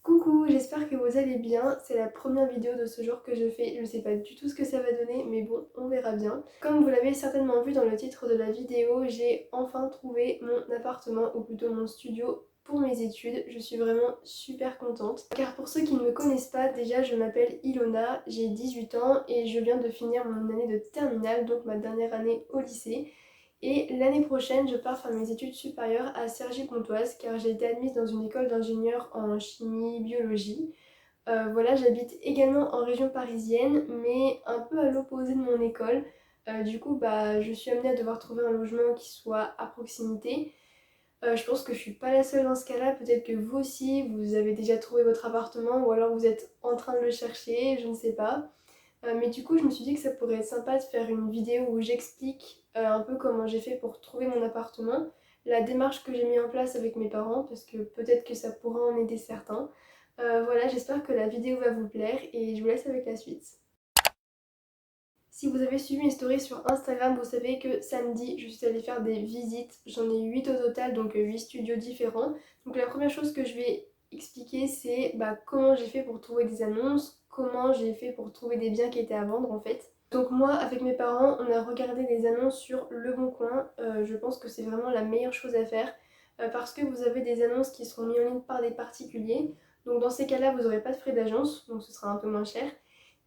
Coucou, j'espère que vous allez bien. C'est la première vidéo de ce genre que je fais. Je sais pas du tout ce que ça va donner, mais bon, on verra bien. Comme vous l'avez certainement vu dans le titre de la vidéo, j'ai enfin trouvé mon appartement, ou plutôt mon studio pour mes études. Je suis vraiment super contente. Car pour ceux qui ne me connaissent pas, déjà je m'appelle Ilona, j'ai 18 ans et je viens de finir mon année de terminale, donc ma dernière année au lycée. Et l'année prochaine, je pars faire mes études supérieures à Cergy-Pontoise car j'ai été admise dans une école d'ingénieurs en chimie, biologie. Voilà, j'habite également en région parisienne, mais un peu à l'opposé de mon école. Du coup, je suis amenée à devoir trouver un logement qui soit à proximité. Je pense que je suis pas la seule dans ce cas-là, peut-être que vous aussi, vous avez déjà trouvé votre appartement ou alors vous êtes en train de le chercher, je ne sais pas. Mais du coup, je me suis dit que ça pourrait être sympa de faire une vidéo où j'explique un peu comment j'ai fait pour trouver mon appartement, la démarche que j'ai mis en place avec mes parents, parce que peut-être que ça pourra en aider certains. Voilà, j'espère que la vidéo va vous plaire et je vous laisse avec la suite. Si vous avez suivi mes stories sur Instagram, vous savez que samedi, je suis allée faire des visites. J'en ai 8 au total, donc 8 studios différents. Donc la première chose que je vais expliquer, c'est comment j'ai fait pour trouver des annonces, comment j'ai fait pour trouver des biens qui étaient à vendre en fait. Donc moi, avec mes parents, on a regardé des annonces sur Le Bon Coin. Je pense que c'est vraiment la meilleure chose à faire parce que vous avez des annonces qui seront mises en ligne par des particuliers. Donc dans ces cas-là, vous n'aurez pas de frais d'agence, donc ce sera un peu moins cher.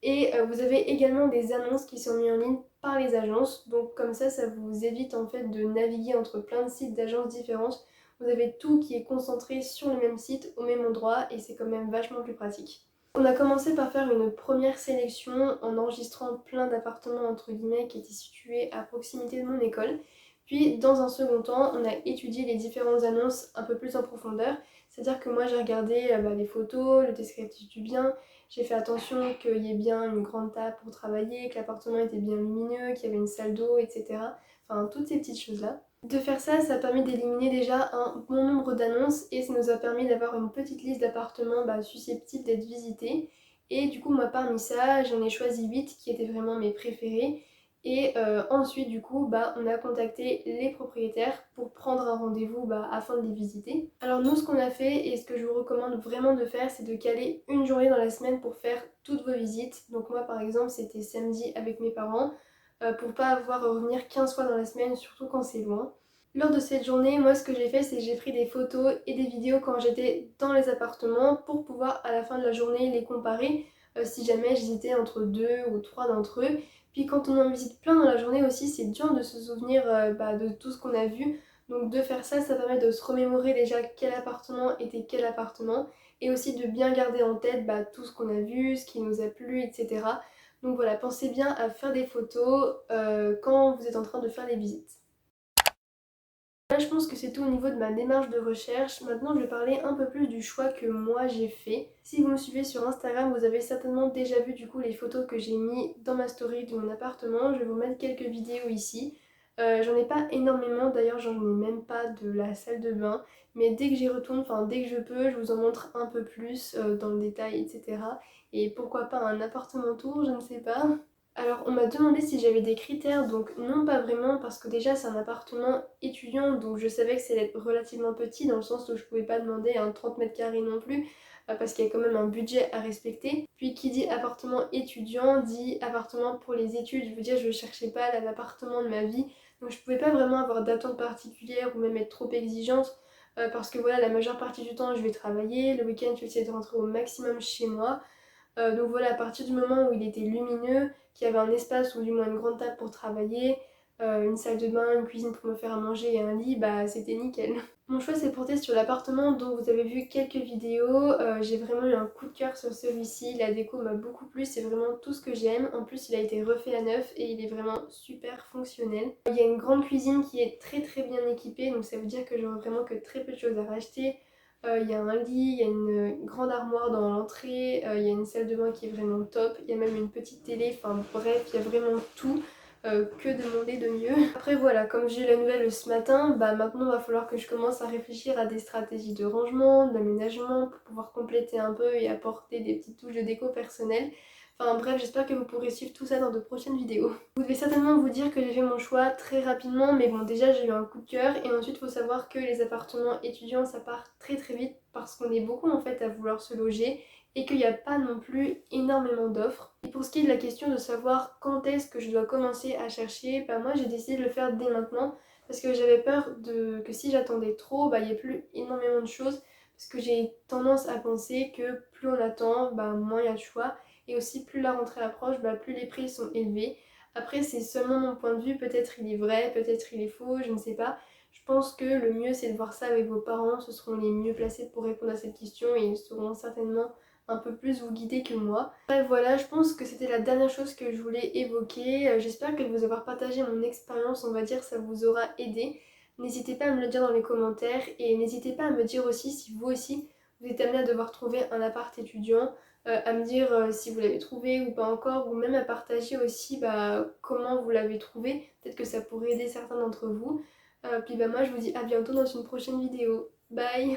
Et vous avez également des annonces qui sont mises en ligne par les agences. Donc comme ça vous évite en fait de naviguer entre plein de sites d'agences différentes. Vous avez tout qui est concentré sur le même site, au même endroit, et c'est quand même vachement plus pratique. On a commencé par faire une première sélection en enregistrant plein d'appartements entre guillemets qui étaient situés à proximité de mon école. Puis dans un second temps, on a étudié les différentes annonces un peu plus en profondeur. C'est-à-dire que moi j'ai regardé les photos, le descriptif du bien, j'ai fait attention qu'il y ait bien une grande table pour travailler, que l'appartement était bien lumineux, qu'il y avait une salle d'eau, etc. Enfin, toutes ces petites choses-là. De faire ça, ça a permis d'éliminer déjà un bon nombre d'annonces et ça nous a permis d'avoir une petite liste d'appartements susceptibles d'être visités. Et du coup, moi, parmi ça, j'en ai choisi 8 qui étaient vraiment mes préférés. Et ensuite, du coup, on a contacté les propriétaires pour prendre un rendez-vous afin de les visiter. Alors nous, ce qu'on a fait et ce que je vous recommande vraiment de faire, c'est de caler une journée dans la semaine pour faire toutes vos visites. Donc moi, par exemple, c'était samedi avec mes parents pour pas avoir à revenir 15 fois dans la semaine, surtout quand c'est loin. Lors de cette journée, moi, ce que j'ai fait, c'est que j'ai pris des photos et des vidéos quand j'étais dans les appartements pour pouvoir, à la fin de la journée, les comparer si jamais j'hésitais entre 2 ou 3 d'entre eux. Puis quand on en visite plein dans la journée aussi, c'est dur de se souvenir de tout ce qu'on a vu. Donc de faire ça, ça permet de se remémorer déjà quel appartement était quel appartement et aussi de bien garder en tête tout ce qu'on a vu, ce qui nous a plu, etc. Donc voilà, pensez bien à faire des photos quand vous êtes en train de faire les visites. Là, je pense que c'est tout au niveau de ma démarche de recherche. Maintenant, je vais parler un peu plus du choix que moi j'ai fait. Si vous me suivez sur Instagram, vous avez certainement déjà vu du coup les photos que j'ai mis dans ma story de mon appartement. Je vais vous mettre quelques vidéos ici. J'en ai pas énormément, d'ailleurs j'en ai même pas de la salle de bain. Mais dès que j'y retourne, enfin dès que je peux, je vous en montre un peu plus dans le détail, etc. Et pourquoi pas un appartement tour, je ne sais pas. Alors on m'a demandé si j'avais des critères, donc non pas vraiment parce que déjà c'est un appartement étudiant donc je savais que c'était relativement petit dans le sens où je pouvais pas demander un 30 mètres carrés non plus parce qu'il y a quand même un budget à respecter. Puis qui dit appartement étudiant dit appartement pour les études, je veux dire je cherchais pas l'appartement de ma vie donc je pouvais pas vraiment avoir d'attente particulière ou même être trop exigeante parce que voilà la majeure partie du temps je vais travailler, le week-end je vais essayer de rentrer au maximum chez moi. Donc voilà, à partir du moment où il était lumineux, qu'il y avait un espace ou du moins une grande table pour travailler, une salle de bain, une cuisine pour me faire à manger et un lit, c'était nickel. Mon choix s'est porté sur l'appartement dont vous avez vu quelques vidéos. J'ai vraiment eu un coup de cœur sur celui-ci. La déco m'a beaucoup plu, c'est vraiment tout ce que j'aime. En plus, il a été refait à neuf et il est vraiment super fonctionnel. Il y a une grande cuisine qui est très très bien équipée, donc ça veut dire que j'aurai vraiment que très peu de choses à racheter. Il y a un lit, il y a une grande armoire dans l'entrée, il y a une salle de bain qui est vraiment top, il y a même une petite télé, enfin bref, il y a vraiment tout. Que demander de mieux. Après voilà, comme j'ai eu la nouvelle ce matin, maintenant il va falloir que je commence à réfléchir à des stratégies de rangement, d'aménagement pour pouvoir compléter un peu et apporter des petites touches de déco personnelle. Enfin bref, j'espère que vous pourrez suivre tout ça dans de prochaines vidéos. Vous devez certainement vous dire que j'ai fait mon choix très rapidement, mais bon déjà j'ai eu un coup de cœur et ensuite il faut savoir que les appartements étudiants ça part très très vite parce qu'on est beaucoup en fait à vouloir se loger et qu'il n'y a pas non plus énormément d'offres. Et pour ce qui est de la question de savoir quand est-ce que je dois commencer à chercher, bah moi j'ai décidé de le faire dès maintenant parce que j'avais peur que si j'attendais trop, bah il n'y ait plus énormément de choses parce que j'ai tendance à penser que plus on attend, bah moins il y a de choix et aussi plus la rentrée approche, bah plus les prix sont élevés. Après c'est seulement mon point de vue, peut-être il est vrai, peut-être il est faux, je ne sais pas. Je pense que le mieux c'est de voir ça avec vos parents, ce seront les mieux placés pour répondre à cette question et ils sauront certainement un peu plus vous guider que moi. Bref voilà, je pense que c'était la dernière chose que je voulais évoquer. J'espère que de vous avoir partagé mon expérience, on va dire, ça vous aura aidé. N'hésitez pas à me le dire dans les commentaires et n'hésitez pas à me dire aussi si vous aussi vous êtes amené à devoir trouver un appart étudiant, à me dire si vous l'avez trouvé ou pas encore, ou même à partager aussi bah, comment vous l'avez trouvé. Peut-être que ça pourrait aider certains d'entre vous. Puis bah moi je vous dis à bientôt dans une prochaine vidéo. Bye!